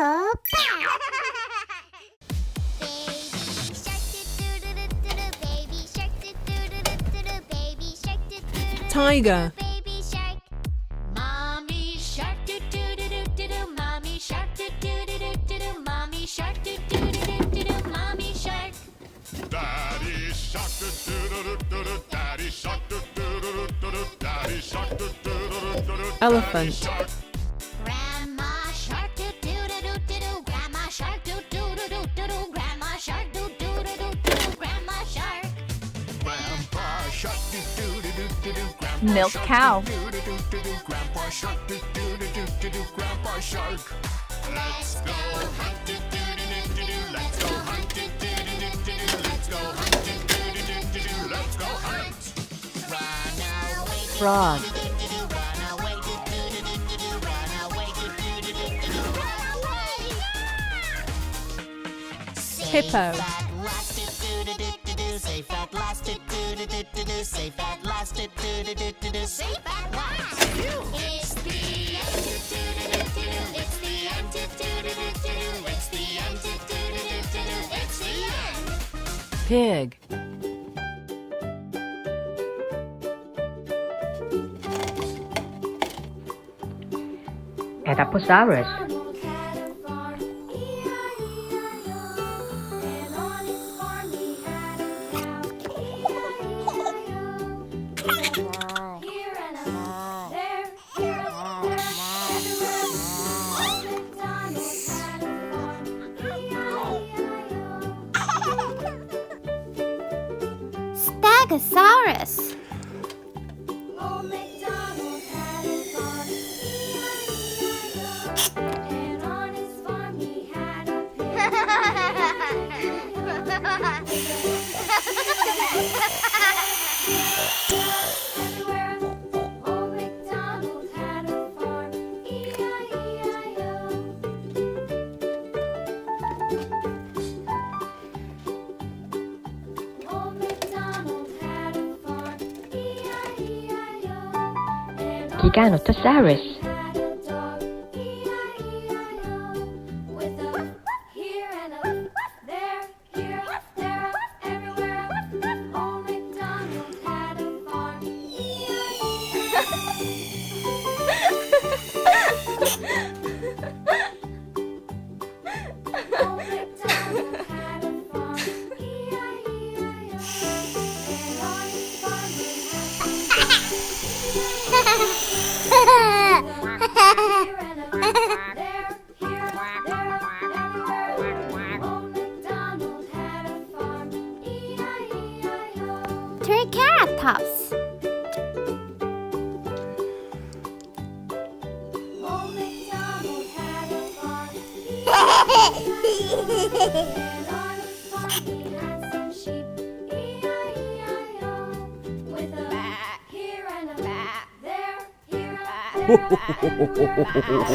Coco Tiger. Mommy shark do do do do do do. Mommy shark do do do do do do. Mommy shark do do do do do. Mommy shark. Daddy shark do do do do do. Daddy shark do do do do do. Daddy shark do do do do do. Elephant. Grandma shark do do do do do. Grandma shark do do do do do. Grandma shark do do do do do. Grandma shark. Grandpa shark do do do do do. Milk cow. Grandpa shark do do do do do. Grandpa shark. Let's go hunt do do do do do. Let's go hunt do do do do do. Let's go hunt do do do do do. Let's go hunt. Run away. Frog. Run away do do do do do. Run away do do do do do. Run away. Hippo. Safe at last, do do do do do do. Safe at last, do do do do do do. Safe at last. It's the end, do do do do do. It's the end, do do do do do. It's the end, do do do do do. It's the end. Pig. Cocopoptoy. Stegosaurus. Old MacDonald had a farm, E-I-E-I-O. And on his farm he had a everywhere. Old MacDonald had a farm, E-I-E-I-O. Old MacDonald had a farm, E-I-E-I-O. And on Giganotosaurus. had a dog, E-I-E-I-O. With a here and a there, here, there, everywhere. Old MacDonald had a farm, Old MacDonald had a farm, E-I-E-I-O. And on his farm he here and a there, here, there, everywhere. Old MacDonald had a farm, E-I-E-I-O. Triceratops. Old MacDonald had a farm, E-I-E-I-O. And on his farm he had some sheep, E-I-E-I-O. With a here and a there, here, there, everywhere.